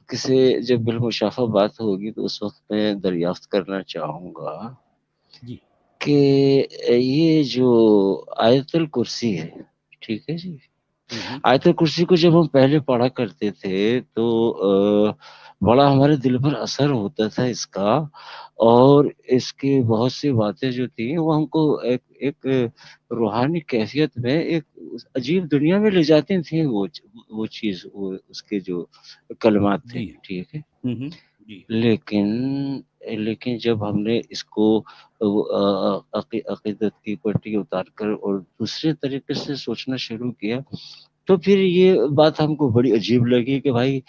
آپ سے جب بالمشافہ بات ہوگی تو اس وقت میں دریافت کرنا چاہوں گا جی کہ یہ جو آیت الکرسی ہے، ٹھیک ہے جی، آیت الکرسی کو جب ہم پہلے پڑھا کرتے تھے تو بڑا ہمارے دل پر اثر ہوتا تھا اس کا، اور اس کی بہت سی باتیں جو تھیں وہ ہم کو ایک روحانی کیفیت میں ایک عجیب دنیا میں لے جاتی تھیں، وہ چیز، وہ اس کے جو کلمات تھے، جی ٹھیک ہے۔ جی لیکن جب ہم نے اس کو عقیدت کی پٹی اتار کر اور دوسرے طریقے سے سوچنا شروع کیا تو پھر یہ بات ہم کو بڑی عجیب لگی کہ بھائی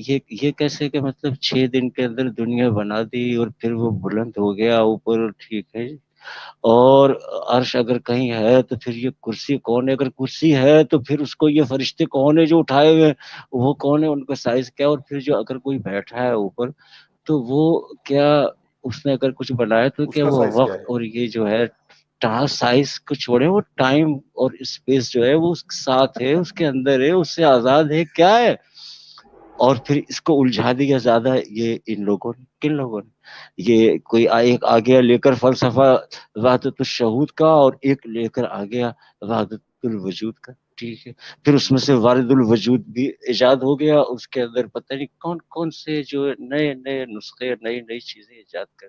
یہ کیسے کہ مطلب 6 دن کے اندر دنیا بنا دی اور پھر وہ بلند ہو گیا اوپر، ٹھیک ہے، اور عرش اگر کہیں ہے تو پھر یہ کرسی کون ہے، اگر کرسی ہے تو پھر اس کو یہ فرشتے کون ہے جو اٹھائے ہوئے، وہ کون ہے، ان کا سائز کیا، اور پھر جو اگر کوئی بیٹھا ہے اوپر تو وہ کیا اس نے اگر کچھ بنایا تو اس کیا کا وہ سائز کیا وقت ہے؟ اور یہ جو ہے سائز کو چھوڑے، وہ ٹائم اور اسپیس جو ہے وہ اس کے ساتھ ہے، اس کے اندر ہے، اس سے آزاد ہے، کیا ہے؟ اور پھر اس کو الجھا دیا زیادہ یہ ان لوگوں نے، کن لوگوں نے، یہ کوئی ایک آ گیا لے کر فلسفہ وحدت الشہود کا، اور ایک لے کر آ گیا وحدت الوجود کا، ٹھیک ہے، پھر اس میں سے وارد الوجود بھی ایجاد ہو گیا، اس کے اندر پتہ نہیں کون کون سے جو نئے نئے نسخے، نئی نئی چیزیں ایجاد کر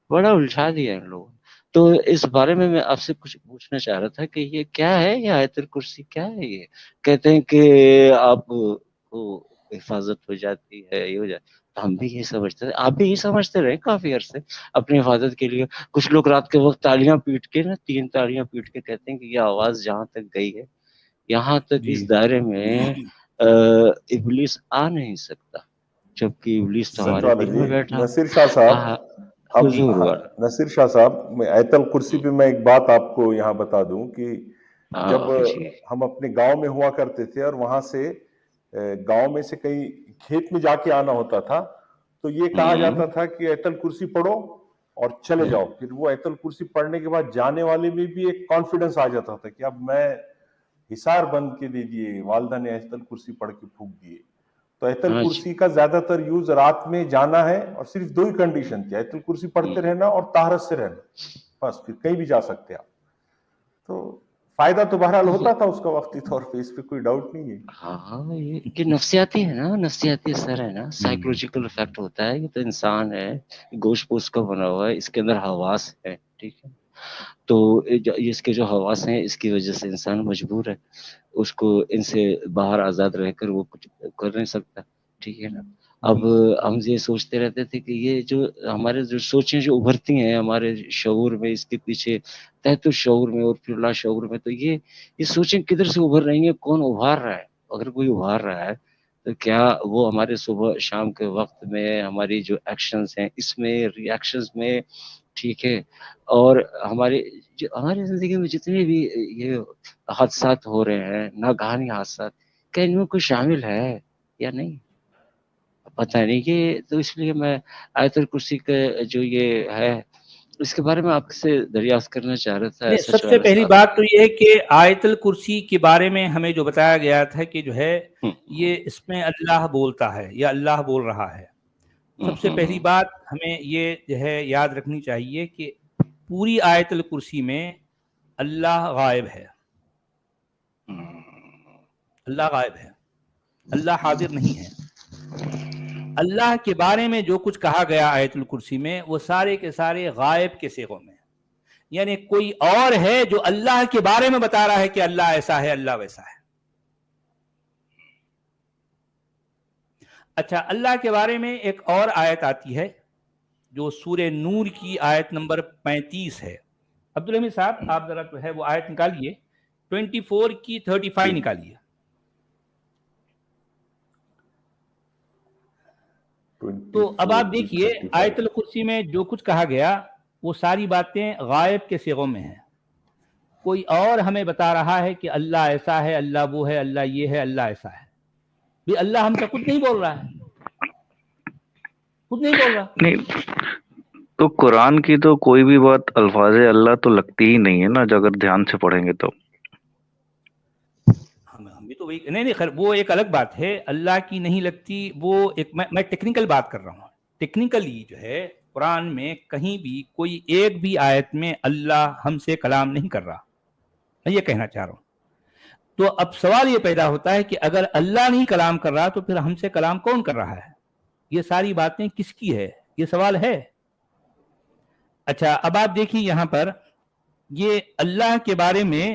بڑا الجھا دیا ان لوگوں نے۔ تو اس بارے میں آپ سے کچھ پوچھنا چاہ رہا تھا کہ یہ کیا ہے، یہ آیت الکرسی کیا ہے؟ یہ کہتے ہیں کہ آپ کو حفاظت ہو جاتی ہے، یہ ہو جاتی، تو ہم بھی یہ سمجھتے تھے، آپ بھی یہ سمجھتے رہے کافی عرصے اپنی حفاظت کے لیے۔ کچھ لوگ رات کے وقت تالیاں پیٹ کے نا، 3 تالیاں پیٹ کے کہتے ہیں کہ یہ آواز جہاں تک گئی ہے یہاں تک جی اس دائرے میں ابلیس آ نہیں سکتا، جبکہ ابلیس تو ہمارے دل میں بیٹھا۔ نصیر شاہ صاحب، اب حضور والا، نصیر شاہ صاحب، میں آیت الکرسی پہ میں ایک بات آپ کو یہاں بتا دوں کہ جب جی ہم اپنے گاؤں میں ہوا کرتے تھے اور وہاں سے گاؤں میں سے کہیں کھیت میں جا کے آنا ہوتا تھا تو یہ کہا جاتا تھا کہ آیت الکرسی پڑھو اور چلے جاؤ۔ پھر وہ آیت الکرسی پڑھنے کے بعد جانے والے میں بھی ایک کانفیڈنس آ جاتا تھا کہ اب میں حصار بند کے دے دیے، والدہ نے آیت الکرسی پڑھ کے پھونک دیے۔ تو آیت ہاں جی، الکرسی کا زیادہ تر یوز رات میں جانا ہے، اور صرف 2 ہی کنڈیشن تھی، آیت الکرسی پڑھتے رہنا اور طہارت سے رہنا، بس، پھر کہیں بھی جا سکتے آپ۔ تو فائدہ تو بہرحال ہوتا تھا اس کا وقتی طور پہ، اس پہ کوئی ڈاؤٹ نہیں ہے۔ ہاں یہ نفسیاتی ہے نا، نفسیاتی اثر ہے نا، سائیکولوجیکل افیکٹ ہوتا ہے۔ یہ تو انسان ہے، گوشت پوست کا بنا ہوا ہے، اس کے اندر حواس ہے، ٹھیک ہے، تو اس کے جو حواس ہیں اس کی وجہ سے انسان مجبور ہے، اس کو ان سے باہر آزاد رہ کر وہ کچھ کر نہیں سکتا، ٹھیک ہے نا۔ اب ہم یہ سوچتے رہتے تھے کہ یہ جو ہمارے جو سوچیں جو ابھرتی ہیں ہمارے شعور میں، اس کے پیچھے تحت الشعور میں اور پھر لا شعور میں، تو یہ سوچیں کدھر سے ابھر رہی ہیں، کون ابھار رہا ہے؟ اگر کوئی ابھار رہا ہے تو کیا وہ ہمارے صبح شام کے وقت میں ہماری جو ایکشنز ہیں اس میں، ری ایکشنز میں، ٹھیک ہے، اور ہماری زندگی میں جتنے بھی یہ حادثات ہو رہے ہیں، ناگہانی حادثات، کیا ان میں کوئی شامل ہے یا نہیں؟ پتہ نہیں کہ، تو اس لیے میں آیت الکرسی کا جو یہ ہے اس کے بارے میں آپ سے دریافت کرنا چاہ رہا تھا۔ سب سے پہلی بات تو یہ ہے کہ آیت الکرسی کے بارے میں ہمیں جو بتایا گیا تھا کہ جو ہے یہ اس میں اللہ بولتا ہے یا اللہ بول رہا ہے۔ سب سے پہلی بات ہمیں یہ جو ہے یاد رکھنی چاہیے کہ پوری آیت الکرسی میں اللہ غائب ہے، اللہ غائب ہے، اللہ حاضر نہیں ہے۔ اللہ کے بارے میں جو کچھ کہا گیا آیت الکرسی میں وہ سارے کے سارے غائب کے صیغوں میں، یعنی کوئی اور ہے جو اللہ کے بارے میں بتا رہا ہے کہ اللہ ایسا ہے، اللہ ویسا ہے۔ اچھا، اللہ کے بارے میں ایک اور آیت آتی ہے جو سورہ نور کی آیت نمبر 35 ہے۔ عبدالحمید صاحب آپ ذرا جو ہے وہ آیت نکالیے، 24 کی 35 نکالیے۔ تو اب آپ دیکھیے آیت الکرسی میں جو کچھ کہا گیا وہ ساری باتیں غائب کے صیغوں میں ہیں۔ کوئی اور ہمیں بتا رہا ہے کہ اللہ ایسا ہے، اللہ وہ ہے، اللہ یہ ہے، اللہ ایسا ہے، بھی اللہ ہم سے خود نہیں بول رہا ہے، خود نہیں بول رہا۔ نہیں تو قرآن کی تو کوئی بھی بات الفاظ اللہ تو لگتی ہی نہیں ہے نا، اگر دھیان سے پڑھیں گے تو۔ ہم بھی تو تو نہیں خیر وہ ایک الگ بات ہے، اللہ کی نہیں لگتی وہ ایک میں ٹیکنیکل بات کر رہا ہوں. ٹیکنیکلی جو ہے قرآن میں کہیں بھی کوئی ایک بھی آیت میں اللہ ہم سے کلام نہیں کر رہا، میں یہ کہنا چاہ رہا ہوں. تو اب سوال یہ پیدا ہوتا ہے کہ اگر اللہ نہیں کلام کر رہا تو پھر ہم سے کلام کون کر رہا ہے؟ یہ ساری باتیں کس کی ہے؟ یہ سوال ہے. اچھا اب آپ دیکھیے یہاں پر یہ اللہ کے بارے میں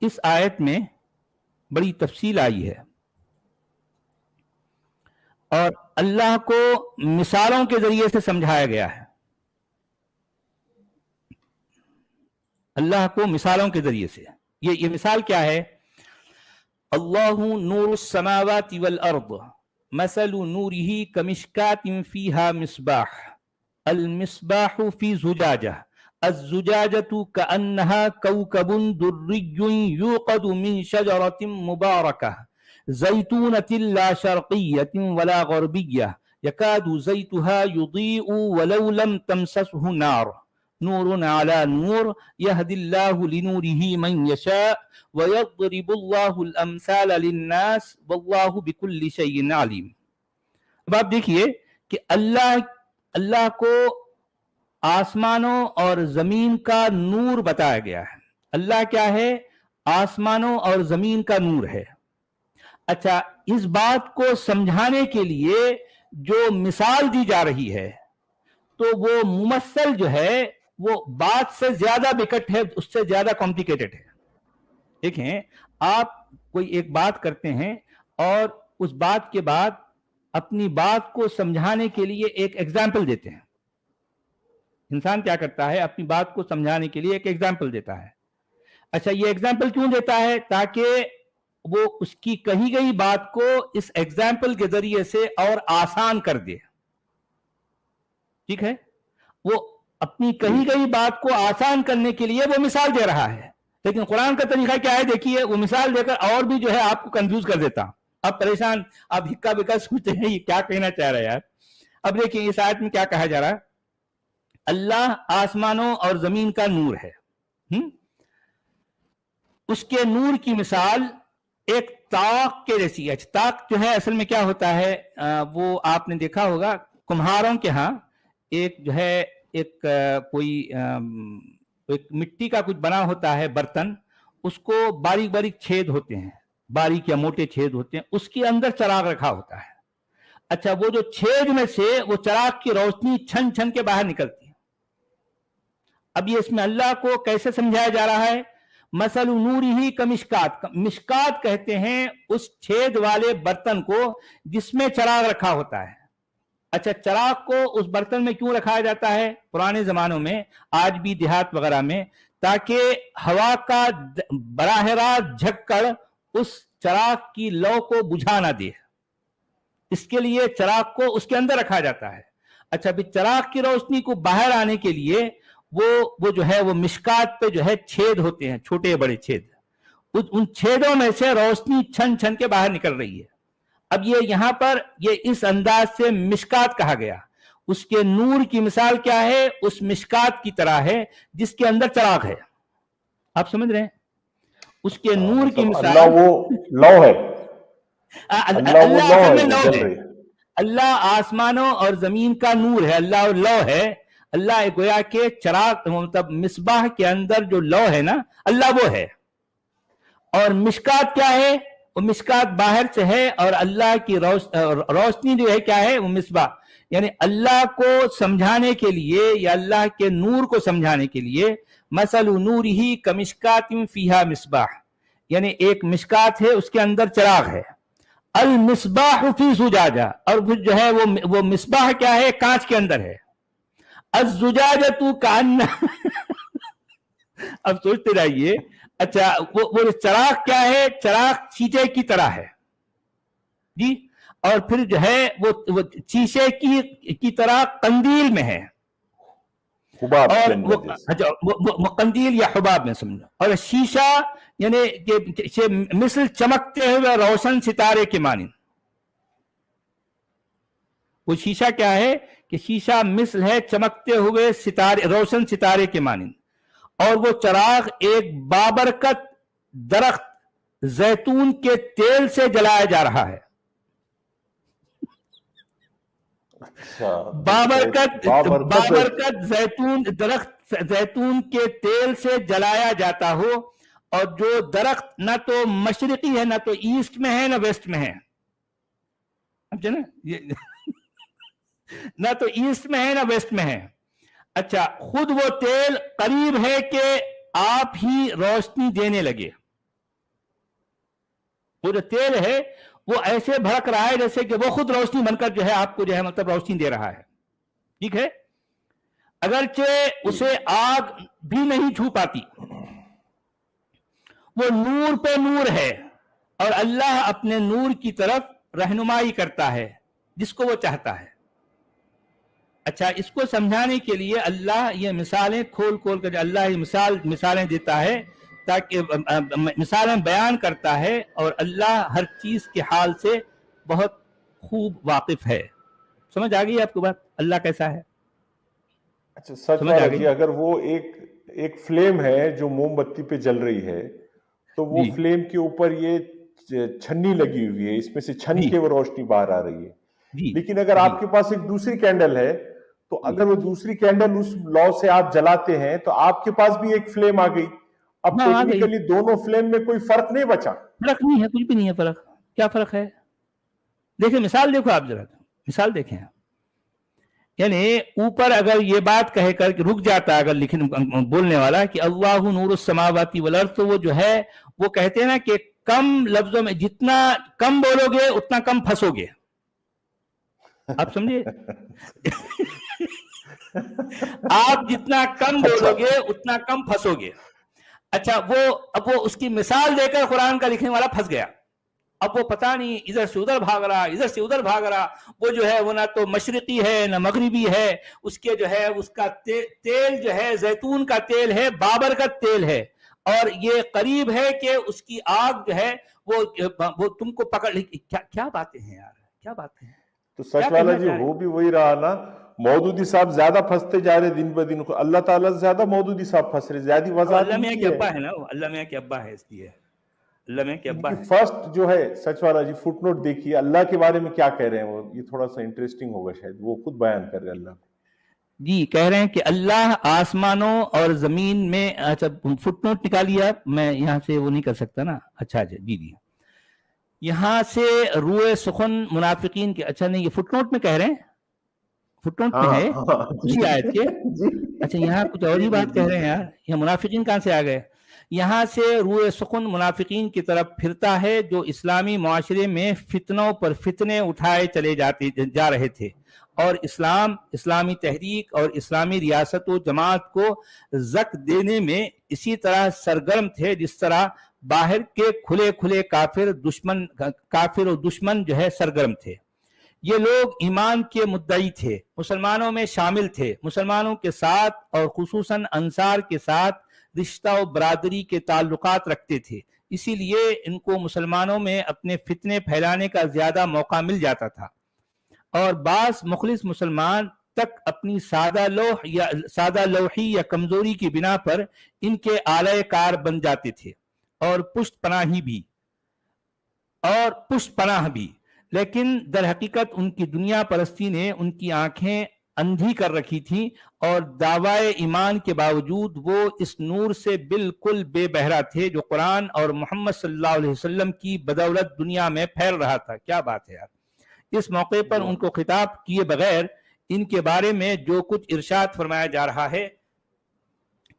اس آیت میں بڑی تفصیل آئی ہے، اور اللہ کو مثالوں کے ذریعے سے سمجھایا گیا ہے. اللہ کو مثالوں کے ذریعے سے یہ مثال کیا ہے؟ اللہ نور السماوات والارض مثل نورہ کمشکات فیہا مصباح المصباح فی زجاجہ الزجاجۃ کأنہا کوکب دری یوقد من شجرۃ مبارکہ زیتونۃ لا شرقیۃ ولا غربیہ یکاد زیتها یضیء ولو لم تمسسہ نار نور علی نور یہدی اللہ لنورہ من یشاء ویضرب اللہ الامثال للناس واللہ بکل شیء علیم. اب آپ دیکھیے کہ اللہ کو آسمانوں اور زمین کا نور بتایا گیا ہے. اللہ کیا ہے؟ آسمانوں اور زمین کا نور ہے. اچھا اس بات کو سمجھانے کے لیے جو مثال دی جا رہی ہے تو وہ ممثل جو ہے وہ بات سے زیادہ بکٹ ہے، اس سے زیادہ کمپلیکیٹڈ ہے. دیکھیں آپ کوئی ایک بات کرتے ہیں اور اس بات کے بعد اپنی بات کو سمجھانے کے لیے ایک ایگزامپل دیتے ہیں. انسان کیا کرتا ہے؟ اپنی بات کو سمجھانے کے لیے ایک ایگزامپل دیتا ہے. اچھا یہ ایگزامپل کیوں دیتا ہے؟ تاکہ وہ اس کی کہی گئی بات کو اس ایگزامپل کے ذریعے سے اور آسان کر دے. ٹھیک ہے، وہ اپنی کہی گئی بات کو آسان کرنے کے لیے وہ مثال دے رہا ہے. لیکن قرآن کا طریقہ کیا ہے؟ دیکھیے وہ مثال دے کر اور بھی جو ہے آپ کو کنفیوز کر دیتا. آپ پریشان، آپ ہکا بکا سوچتے ہیں یہ کیا کہنا چاہ رہا ہے یار. اب دیکھیں اس آیت میں کیا کہا جا رہا ہے؟ اللہ آسمانوں اور زمین کا نور ہے. اس کے نور کی مثال ایک طاق کے جیسی ہے. طاق جو ہے اصل میں کیا ہوتا ہے؟ وہ آپ نے دیکھا ہوگا کمہاروں کے ہاں ایک جو ہے ایک کوئی ایک مٹی کا کچھ بنا ہوتا ہے برتن، اس کو باریک باریک چھید ہوتے ہیں، باریک یا موٹے چھید ہوتے ہیں، اس کے اندر چراغ رکھا ہوتا ہے. اچھا وہ جو چھید میں سے وہ چراغ کی روشنی چھن چھن کے باہر نکلتی ہے. اب یہ اس میں اللہ کو کیسے سمجھایا جا رہا ہے؟ مثل نورہ کمشکات، مشکات کہتے ہیں اس چھید والے برتن کو جس میں چراغ رکھا ہوتا ہے. اچھا چراغ کو اس برتن میں کیوں رکھایا جاتا ہے پرانے زمانوں میں، آج بھی دیہات وغیرہ میں؟ تاکہ ہوا کا براہ راست جھکڑ اس چراغ کی لو کو بجھا نہ دے، اس کے لیے چراغ کو اس کے اندر رکھا جاتا ہے. اچھا بھی چراغ کی روشنی کو باہر آنے کے لیے وہ جو ہے وہ مشکات پہ جو ہے چھید ہوتے ہیں، چھوٹے بڑے چھید، ان چھیدوں میں سے روشنی چھن چھن کے باہر نکل رہی ہے. اب یہ یہاں پر یہ اس انداز سے مشکات کہا گیا. اس کے نور کی مثال کیا ہے؟ اس مشکات کی طرح ہے جس کے اندر چراغ ہے. آپ سمجھ رہے ہیں؟ اس کے نور کی مثال اللہ وہ لو ہے، اللہ اصل میں لو ہے. اللہ آسمانوں اور زمین کا نور ہے، اللہ لو ہے. اللہ گویا کہ چراغ مطلب مصباح کے اندر جو لو ہے نا، اللہ وہ ہے. اور مشکات کیا ہے؟ وہ مشکات باہر سے ہے، اور اللہ کی روشنی جو ہے کیا ہے؟ وہ مصباح. یعنی اللہ کو سمجھانے کے لیے یا اللہ کے نور کو سمجھانے کے لیے مثل نورہ کمشکات فیہا مصباح، یعنی ایک مشکات ہے اس کے اندر چراغ ہے. المصباح فی زجاجہ، اور جو ہے وہ مصباح کیا ہے؟ کانچ کے اندر ہے. الزجاجۃ کأن اب سوچتے رہیے. اچھا وہ چراغ کیا ہے؟ چراغ شیشے کی طرح ہے جی، اور پھر جو ہے وہ شیشے کی طرح قندیل میں ہے، اور وہ قندیل یا حباب میں سمجھو. اور شیشہ یعنی کہ مثل چمکتے ہوئے روشن ستارے کے مانند. وہ شیشہ کیا ہے کہ شیشہ مثل ہے چمکتے ہوئے ستارے، روشن ستارے کے مانند. اور وہ چراغ ایک بابرکت درخت زیتون کے تیل سے جلایا جا رہا ہے. بابرکت زیتون درخت زیتون کے تیل سے جلایا جاتا ہو, اور جو درخت نہ تو مشرقی ہے, نہ تو ایسٹ میں ہے, نہ ویسٹ میں ہے, نہ تو ایسٹ میں ہے, نہ ویسٹ میں ہے. اچھا, خود وہ تیل قریب ہے کہ آپ ہی روشنی دینے لگے. وہ جو تیل ہے وہ ایسے بھڑک رہا ہے جیسے کہ وہ خود روشنی بن کر جو ہے آپ کو جو ہے مطلب روشنی دے رہا ہے. ٹھیک ہے, اگرچہ اسے آگ بھی نہیں چھو پاتی, وہ نور پہ نور ہے, اور اللہ اپنے نور کی طرف رہنمائی کرتا ہے جس کو وہ چاہتا ہے. اچھا, اس کو سمجھانے کے لیے اللہ یہ مثالیں کھول کھول کر اللہ یہ مثالیں دیتا ہے, تاکہ مثالیں بیان کرتا ہے, اور اللہ ہر چیز کے حال سے بہت خوب واقف ہے. سمجھ آ گئی آپ کو بات, اللہ کیسا ہے؟ اچھا سچ والا جی, اگر وہ ایک فلیم ہے جو موم بتی پہ جل رہی ہے, تو وہ فلیم کے اوپر یہ چھنی لگی ہوئی ہے, اس میں سے چھن کے وہ روشنی باہر آ رہی ہے. لیکن اگر آپ کے پاس ایک دوسری کینڈل ہے, تو اگر وہ دوسری کینڈل اس لو سے آپ جلاتے ہیں تو آپ کے پاس بھی ایک فلیم آ گئی. اب ٹیکنیکلی دونوں فلیم میں کوئی فرق نہیں بچا. فرق نہیں ہے, کچھ بھی نہیں ہے فرق. کیا فرق ہے؟ دیکھیں مثال دیکھو آپ, ذرا مثال دیکھیں. یعنی اوپر اگر یہ بات کہہ کر کہ رک جاتا ہے اگر بولنے والا کہ اللہ نور السماوات والارض, تو وہ جو ہے وہ کہتے ہیں نا کہ کم لفظوں میں جتنا کم بولو گے اتنا کم پھنسو گے. آپ سمجھے؟ آپ جتنا کم بولو گے اتنا کم پھنسو گے. اچھا, اب وہ اس کی مثال دے کر قرآن کا لکھنے والا پھنس گیا. اب وہ پتہ نہیں ادھر سے ادھر بھاگ رہا, ادھر سے ادھر بھاگ رہا. وہ جو ہے وہ نہ تو مشرقی ہے نہ مغربی ہے. اس کے جو ہے اس کا تیل جو ہے زیتون کا تیل ہے, بابرکت تیل ہے, اور یہ قریب ہے کہ اس کی آگ جو ہے وہ تم کو پکڑ. کیا باتیں ہیں یار, کیا باتیں ہیں. تو سچ والا جی وہ بھی وہی رہا نا, مودودی صاحب زیادہ پھنستے جا رہے دن بدن کو, اللہ تعالیٰ سے زیادہ مودودی صاحب پھنس رہے, زیادہ وضاحت. اللہ میاں کے ابا ہے نا, اللہ میاں کے ابا ہے, اس لیے اللہ میاں کے ابا ہے. فرسٹ جو ہے سچ والا جی فٹ نوٹ دیکھیے اللہ کے بارے میں کیا کہہ رہے ہیں وہ, یہ تھوڑا سا انٹرسٹنگ ہوگا شاید, وہ خود بیان کر رہے ہیں اللہ کو. جی کہہ رہے ہیں کہ اللہ آسمانوں اور زمین میں. اچھا فٹ نوٹ نکالیے آپ, میں یہاں سے وہ نہیں کر سکتا نا. اچھا جی جی, یہاں سے روئے سخن منافقین کے. اچھا نہیں, یہ فٹ نوٹ میں کہہ رہے ہیں, فٹ نوٹ میں ہے اسی آیت کے. اچھا یہاں کچھ اور ہی بات کہہ رہے ہیں یار, یہ منافقین کہاں سے آ گئے. یہاں سے روئے سخن منافقین کی طرف پھرتا ہے جو اسلامی معاشرے میں فتنوں پر فتنے اٹھائے چلے جا رہے تھے, اور اسلامی تحریک اور اسلامی ریاست و جماعت کو زک دینے میں اسی طرح سرگرم تھے جس طرح باہر کے کھلے کھلے کافر و دشمن جو ہے سرگرم تھے. یہ لوگ ایمان کے مدعی تھے, مسلمانوں میں شامل تھے, مسلمانوں کے ساتھ اور خصوصاً انصار کے ساتھ رشتہ و برادری کے تعلقات رکھتے تھے. اسی لیے ان کو مسلمانوں میں اپنے فتنے پھیلانے کا زیادہ موقع مل جاتا تھا, اور بعض مخلص مسلمان تک اپنی سادہ لوحی یا کمزوری کی بنا پر ان کے آلہ کار بن جاتے تھے, اور پشت پناہ بھی. لیکن در حقیقت ان کی دنیا پرستی نے ان کی آنکھیں اندھی کر رکھی تھی, اور دعوی ایمان کے باوجود وہ اس نور سے بالکل بے بہرا تھے جو قرآن اور محمد صلی اللہ علیہ وسلم کی بدولت دنیا میں پھیل رہا تھا. کیا بات ہے یار. اس موقع پر ان کو خطاب کیے بغیر ان کے بارے میں جو کچھ ارشاد فرمایا جا رہا ہے,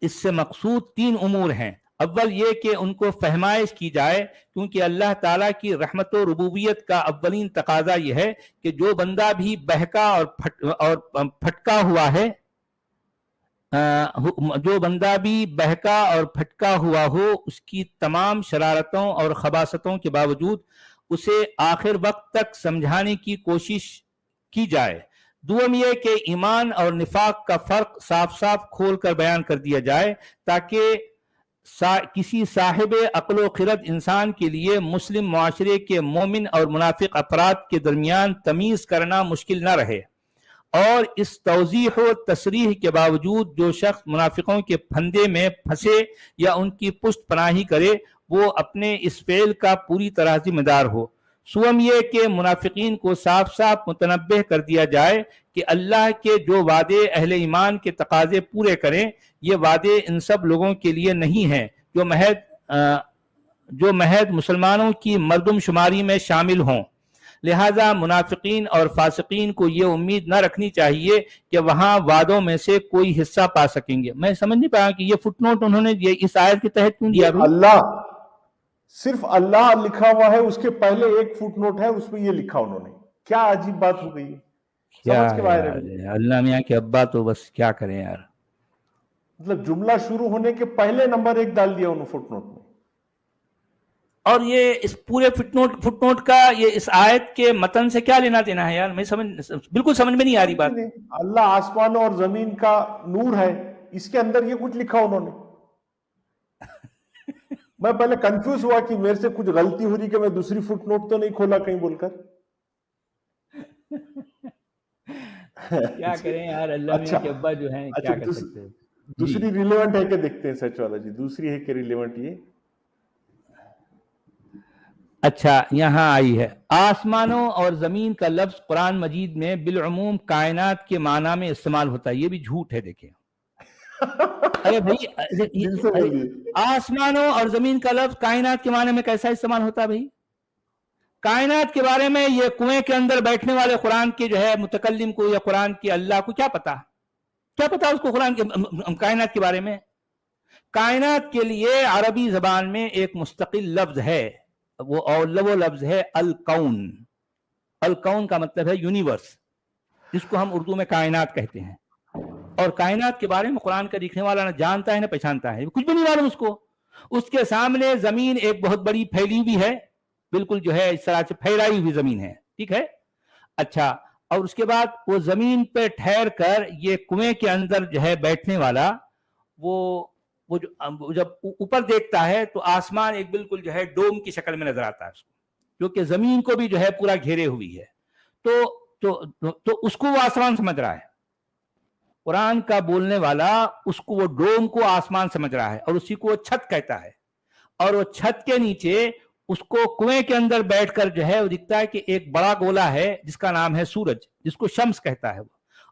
اس سے مقصود 3 امور ہیں. اول یہ کہ ان کو فہمائش کی جائے, کیونکہ اللہ تعالیٰ کی رحمت و ربوبیت کا اولین تقاضا یہ ہے کہ جو بندہ بھی بہکا اور پھٹکا ہوا ہے, جو بندہ بھی بہکا اور پھٹکا ہوا ہو, اس کی تمام شرارتوں اور خباثتوں کے باوجود اسے آخر وقت تک سمجھانے کی کوشش کی جائے. دوم یہ کہ ایمان اور نفاق کا فرق صاف صاف کھول کر بیان کر دیا جائے, تاکہ کسی صاحب عقل و خرد انسان کے لیے مسلم معاشرے کے مومن اور منافق افراد کے درمیان تمیز کرنا مشکل نہ رہے. اور اس توضیح و تصریح کے باوجود جو شخص منافقوں کے پھندے میں پھنسے یا ان کی پشت پناہی کرے, وہ اپنے اس فعل کا پوری طرح ذمہ دار ہو۔ سوم یہ کہ منافقین کو صاف صاف متنبہ کر دیا جائے کہ اللہ کے جو وعدے اہل ایمان کے تقاضے پورے کریں، یہ وعدے ان سب لوگوں کے لیے نہیں ہیں جو محض مسلمانوں کی مردم شماری میں شامل ہوں۔ لہذا منافقین اور فاسقین کو یہ امید نہ رکھنی چاہیے کہ وہاں وعدوں میں سے کوئی حصہ پا سکیں گے۔ میں سمجھ نہیں پایا کہ یہ فٹ نوٹ انہوں نے یہ اس آیت کے تحت کیوں دیا؟ اللہ صرف اللہ لکھا ہوا ہے، اس کے پہلے ایک فٹ نوٹ ہے، اس میں یہ لکھا انہوں نے۔ کیا عجیب بات ہو گئی ہے، سمجھ کے باہر ہے۔ اللہ میاں کے ابا تو بس کیا کریں یار، مطلب جملہ شروع ہونے کے پہلے نمبر 1 ڈال دیا انہوں فٹ نوٹ میں۔ اور یہ اس پورے فٹ نوٹ کا یہ اس آیت کے متن سے کیا لینا دینا ہے یار؟ میں بالکل سمجھ میں نہیں آ رہی بات۔ اللہ آسمان اور زمین کا نور ہے، اس کے اندر یہ کچھ لکھا انہوں نے۔ میں پہلے کنفیوز ہوا کہ میرے سے کچھ غلطی ہو رہی کہ میں دوسری فٹ نوٹ تو نہیں کھولا کہیں بول کر۔ کیا کریں یار، اللہ میاں کے ابا جو ہیں کیا کر سکتے ہیں۔ دوسری ریلیونٹ ہے کہ دیکھتے ہیں سچ والا جی، دوسری ہے کہ ریلیونٹ یہ۔ اچھا یہاں آئی ہے، آسمانوں اور زمین کا لفظ قرآن مجید میں بالعموم کائنات کے معنی میں استعمال ہوتا ہے۔ یہ بھی جھوٹ ہے، دیکھیں۔ ارے بھائی، آسمانوں اور زمین کا لفظ کائنات کے معنی میں کیسا استعمال ہوتا ہے بھائی؟ کائنات کے بارے میں یہ کنویں کے اندر بیٹھنے والے قرآن کے جو ہے متکلم کو یا قرآن کے اللہ کو کیا پتا اس کو قرآن کے کائنات کے بارے میں؟ کائنات کے لیے عربی زبان میں ایک مستقل لفظ ہے، وہ لفظ ہے الکون۔ الکون کا مطلب ہے یونیورس، جس کو ہم اردو میں کائنات کہتے ہیں۔ اور کائنات کے بارے میں قرآن کا لکھنے والا نہ جانتا ہے نہ پہچانتا ہے، کچھ بھی نہیں معلوم اس کو۔ اس کے سامنے زمین ایک بہت بڑی پھیلی ہوئی ہے، بالکل جو ہے اس طرح سے پھیلائی ہوئی زمین ہے، ٹھیک ہے۔ اچھا، اور اس کے بعد وہ زمین پہ ٹھہر کر یہ کنویں کے اندر جو ہے بیٹھنے والا وہ جب اوپر دیکھتا ہے تو آسمان ایک بالکل جو ہے ڈوم کی شکل میں نظر آتا ہے اس کو، کیونکہ زمین کو بھی جو ہے پورا گھیرے ہوئی ہے، تو اس کو وہ آسمان سمجھ رہا ہے۔ قرآن کا بولنے والا اس کو وہ ڈوم کو آسمان سمجھ رہا ہے، اور اسی کو وہ چھت کہتا ہے۔ اور وہ چھت کے نیچے اس کو کنویں کے اندر بیٹھ کر جو ہے وہ دکھتا ہے کہ ایک بڑا گولا ہے جس کا نام ہے سورج، جس کو شمس کہتا ہے وہ،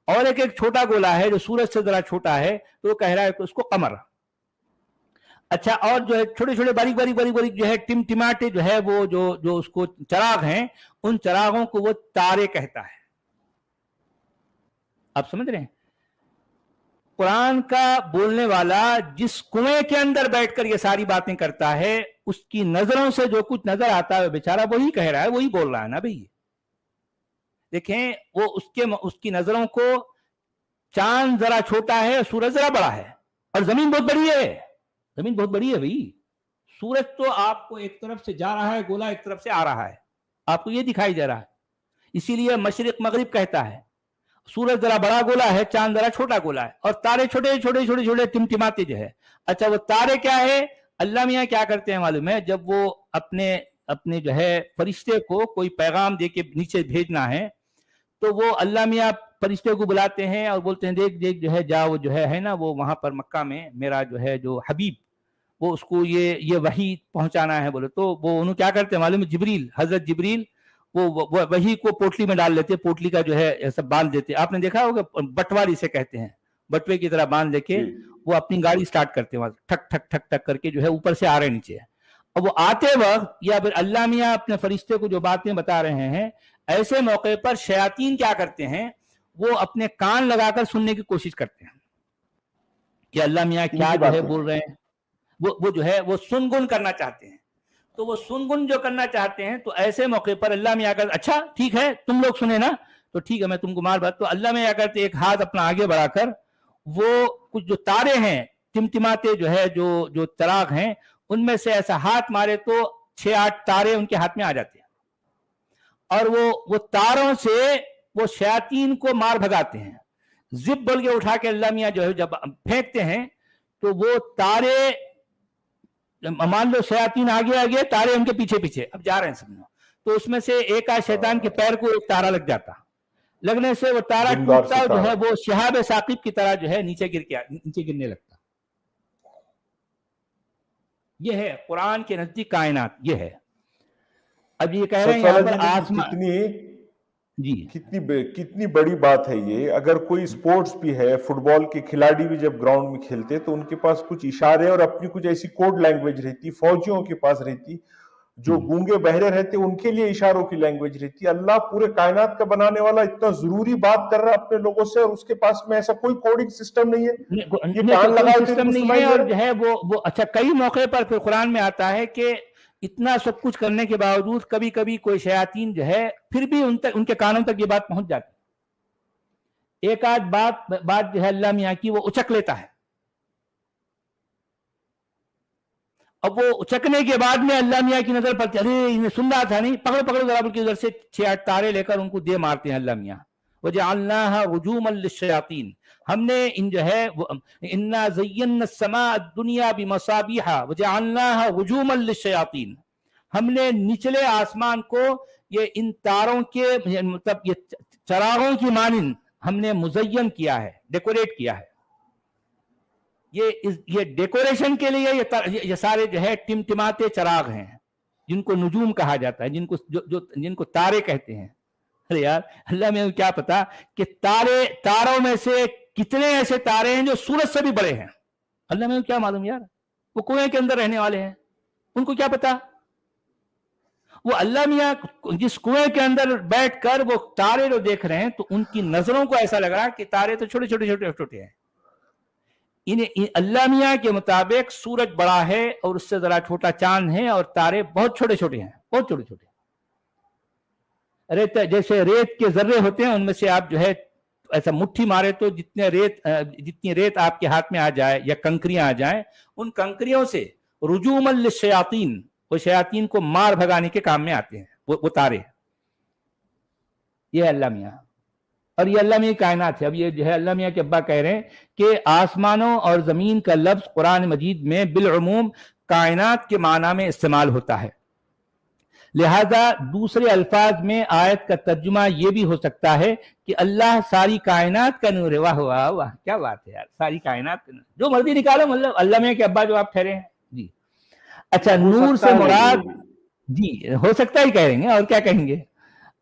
اور ایک چھوٹا گولا ہے جو سورج سے ذرا چھوٹا ہے، تو وہ کہہ رہا ہے کہ اس کو قمر۔ اچھا، اور جو ہے چھوٹے چھوٹے باریک جو ہے ٹمٹماٹے جو ہے وہ جو اس کو چراغ ہیں، ان چراغوں کو وہ تارے کہتا ہے۔ آپ سمجھ رہے ہیں؟ قرآن کا بولنے والا جس کنویں کے اندر بیٹھ کر یہ ساری باتیں کرتا ہے، اس کی نظروں سے جو کچھ نظر آتا ہے بیچارہ وہی کہہ رہا ہے، وہی بول رہا ہے نا بھائی۔ دیکھیں، وہ اس کی نظروں کو چاند ذرا چھوٹا ہے، سورج ذرا بڑا ہے، اور زمین بہت بڑی ہے۔ زمین بہت بڑی ہے بھائی۔ سورج تو آپ کو ایک طرف سے جا رہا ہے، گولا ایک طرف سے آ رہا ہے، آپ کو یہ دکھائی دے رہا ہے۔ اسی لیے مشرق مغرب کہتا ہے۔ سورج ذرا بڑا گولا ہے، چاند ذرا چھوٹا گولا ہے، اور تارے چھوٹے ٹمٹماتے جو ہے۔ اچھا، وہ تارے کیا ہے؟ اللہ میاں کیا کرتے ہیں معلوم ہے؟ جب وہ اپنے جو ہے فرشتے کو کوئی پیغام دے کے نیچے بھیجنا ہے، تو وہ اللہ میاں فرشتے کو بلاتے ہیں اور بولتے ہیں دیکھ جو ہے جا، وہ جو ہے نا وہ وہاں پر مکہ میں میرا جو ہے جو حبیب، وہ اس کو یہ وحی پہنچانا ہے بولے، تو وہ انہوں کیا کرتے ہیں معلوم ہے؟ جبریل، حضرت جبریل وہ وحی کو پوٹلی میں ڈال لیتے، پوٹلی کا جو ہے ایسا باندھ دیتے۔ آپ نے دیکھا ہوگا، بٹواری سے کہتے ہیں، بٹوے کی طرح باندھ لے کے وہ اپنی گاڑی سٹارٹ کرتے ہیں، ٹھک ٹھک ٹھک ٹھک کر کے جو ہے اوپر سے آ رہے نیچے۔ اور وہ آتے وقت یا پھر اللہ میاں اپنے فرشتے کو جو باتیں بتا رہے ہیں، ایسے موقع پر شیاطین کیا کرتے ہیں؟ وہ اپنے کان لگا کر سننے کی کوشش کرتے ہیں کہ اللہ میاں کیا جو ہے بول رہے ہیں۔ وہ جو ہے وہ سنگن کرنا چاہتے ہیں، تو وہ سنگن جو کرنا چاہتے ہیں، تو ایسے موقع پر اللہ میاں کرتے، اچھا ٹھیک ہے تم لوگ سنے نا، تو ٹھیک ہے میں تم کو مار بات۔ تو اللہ میاں کرتے ایک ہاتھ اپنا آگے بڑھا کر وہ کچھ جو تارے ہیں ٹمٹماتے جو ہے جو چراغ ہیں، ان میں سے ایسا ہاتھ مارے تو 6-8 تارے ان کے ہاتھ میں آ جاتے ہیں، اور وہ تاروں سے وہ شیاطین کو مار بھگاتے ہیں۔ زب بول کے اٹھا کے اللہ میاں جو ہے جب پھینکتے ہیں، تو وہ تارے، مان لو شیاطین آگے تارے ان کے پیچھے اب جا رہے ہیں سب، تو اس میں سے ایک آدھ شیطان کے پیر کو ایک تارا لگ جاتا، لگنے سے وہ تارا ٹوٹتا جو ہے وہ شہاب ثاقب کی طرح جو ہے نیچے گرنے لگتا۔ یہ ہے قرآن کے نزدیک کائنات یہ ہے. اب یہ کہہ رہے ہیں یہاں پر آسمان جی کتنی بڑی بات ہے یہ. اگر کوئی سپورٹس بھی ہے، فٹ بال کے کھلاڑی بھی جب گراؤنڈ میں کھیلتے تو ان کے پاس کچھ اشارے اور اپنی کچھ ایسی کوڈ لینگویج رہتی، فوجیوں کے پاس رہتی، جو گونگے بہرے رہتے ان کے لیے اشاروں کی لینگویج رہتی. اللہ پورے کائنات کا بنانے والا اتنا ضروری بات کر رہا ہے اپنے لوگوں سے، اور اس کے پاس میں ایسا کوئی کوڈنگ سسٹم نہیں ہے. یہ کان لگائے سسٹم نہیں ہے. اور جو ہے وہ اچھا کئی موقع پر پھر قرآن میں آتا ہے کہ اتنا سب کچھ کرنے کے باوجود کبھی کبھی کوئی شیاطین جو ہے پھر بھی ان کے کانوں تک یہ بات پہنچ جاتی. ایک آدھ بات جو ہے اللہ میاں کی وہ اچک لیتا ہے. اب وہ اچکنے کے بعد میں اللہ میاں کی نظر پڑتی، ارے انہیں سن رہا تھا نہیں، پکڑو ذرا کی ادھر سے 6-8 تارے لے کر ان کو دے مارتے ہیں اللہ میاں. وَجَعَلْنَاهَا رُجُومًا لِلشَّيَاطِينِ، ہم نے ان جو ہے اِنَّا زَيَّنَّا السَّمَاءَ الدُّنْيَا بِمَصَابِيحَ وَجَعَلْنَاهَا رُجُومًا لِلشَّيَاطِينِ، ہم نے نچلے آسمان کو یہ ان تاروں کے مطلب یہ چراغوں کی مانند ہم نے مزین کیا ہے، ڈیکوریٹ کیا ہے. یہ ڈیکوریشن کے لیے یہ سارے جو ہے ٹمٹماتے چراغ ہیں جن کو نجوم کہا جاتا ہے، جن کو تارے کہتے ہیں. ارے یار اللہ میں کیا پتا کہ تاروں میں سے کتنے ایسے تارے ہیں جو سورج سے بھی بڑے ہیں. اللہ میں کیا معلوم یار، وہ کنویں کے اندر رہنے والے ہیں، ان کو کیا پتا. وہ اللہ میاں جس کنویں کے اندر بیٹھ کر وہ تارے جو دیکھ رہے ہیں تو ان کی نظروں کو ایسا لگ رہا کہ تارے تو چھوٹے چھوٹے ہیں. اللہ میاں کے مطابق سورج بڑا ہے اور اس سے ذرا چھوٹا چاند ہے، اور تارے بہت چھوٹے چھوٹے ہیں، بہت چھوٹے چھوٹے. جیسے ریت کے ذرے ہوتے ہیں، ان میں سے آپ جو ہے ایسا مٹھی مارے تو جتنی ریت آپ کے ہاتھ میں آ جائے یا کنکریاں آ جائیں، ان کنکریوں سے رجوما للشیاطین، وہ شیاطین کو مار بھگانے کے کام میں آتے ہیں وہ تارے. یہ اللہ میاں، اور یہ اللہ میاں کائنات ہے. اب یہ جو ہے اللہ میاں کے ابا کہہ رہے ہیں کہ آسمانوں اور زمین کا لفظ قرآن مجید میں بالعموم کائنات کے معنی میں استعمال ہوتا ہے، لہذا دوسرے الفاظ میں آیت کا ترجمہ یہ بھی ہو سکتا ہے کہ اللہ ساری کائنات کا نور ہے. واہ واہ واہ کیا بات ہے یار، ساری کائنات کا نور، جو مرضی نکالو. مطلب اللہ میاں کے ابا جو آپ ٹھہرے ہیں جی. اچھا نور سے مراد جی ہو سکتا ہی کہیں گے، اور کیا کہیں گے.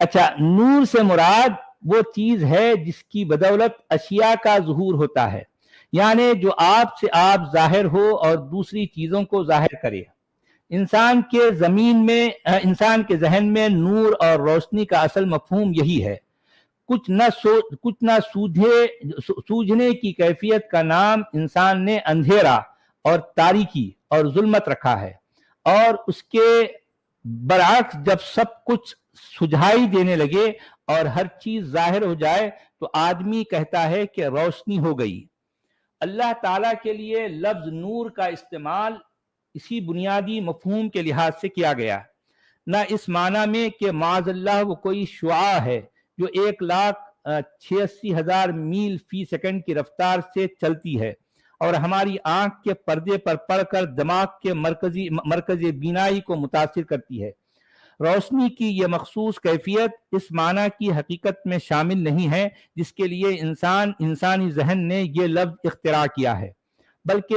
اچھا نور سے مراد وہ چیز ہے جس کی بدولت اشیاء کا ظہور ہوتا ہے، یعنی جو آپ سے آپ ظاہر ہو اور دوسری چیزوں کو ظاہر کرے. انسان کے ذہن میں نور اور روشنی کا اصل مفہوم یہی ہے. کچھ نہ سوجھنے کی کیفیت کا نام انسان نے اندھیرا اور تاریکی اور ظلمت رکھا ہے، اور اس کے برعکس جب سب کچھ سجھائی دینے لگے اور ہر چیز ظاہر ہو جائے تو آدمی کہتا ہے کہ روشنی ہو گئی. اللہ تعالیٰ کے لیے لفظ نور کا استعمال اسی بنیادی مفہوم کے لحاظ سے کیا گیا، نہ اس معنی میں کہ معاذ اللہ وہ کوئی شعاع ہے جو 1,86,000 میل فی سیکنڈ کی رفتار سے چلتی ہے اور ہماری آنکھ کے پردے پر پڑ کر دماغ کے مرکز بینائی کو متاثر کرتی ہے. روشنی کی یہ مخصوص کیفیت اس معنی کی حقیقت میں شامل نہیں ہے جس کے لیے انسانی ذہن نے یہ لفظ اختراع کیا ہے، بلکہ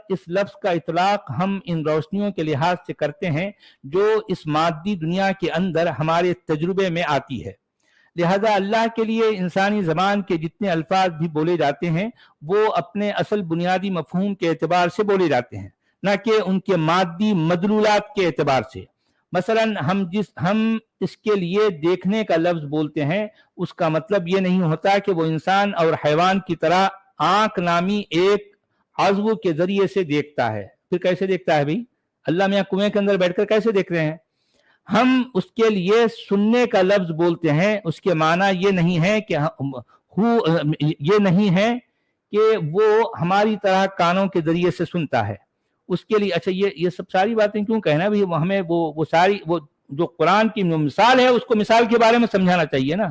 اس لفظ کا اطلاق ہم ان روشنیوں کے لحاظ سے کرتے ہیں جو اس مادی دنیا کے اندر ہمارے تجربے میں آتی ہے. لہذا اللہ کے لیے انسانی زبان کے جتنے الفاظ بھی بولے جاتے ہیں وہ اپنے اصل بنیادی مفہوم کے اعتبار سے بولے جاتے ہیں، نہ کہ ان کے مادی مدلولات کے اعتبار سے. مثلا ہم اس کے لیے دیکھنے کا لفظ بولتے ہیں، اس کا مطلب یہ نہیں ہوتا کہ وہ انسان اور حیوان کی طرح آنکھ نامی ایک عضو کے ذریعے سے دیکھتا ہے. پھر کیسے دیکھتا ہے بھائی؟ اللہ میاں کنویں کے اندر بیٹھ کر کیسے دیکھ رہے ہیں؟ ہم اس کے لیے سننے کا لفظ بولتے ہیں، اس کے معنی یہ نہیں ہے کہ وہ ہماری طرح کانوں کے ذریعے سے سنتا ہے. اس کے لیے اچھا یہ سب ساری باتیں کیوں کہنا بھی، ہمیں وہ ساری وہ جو قرآن کی مثال ہے اس کو مثال کے بارے میں سمجھانا چاہیے نا.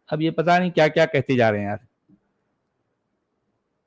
اب یہ پتہ نہیں کیا کیا کہتے جا رہے ہیں یار.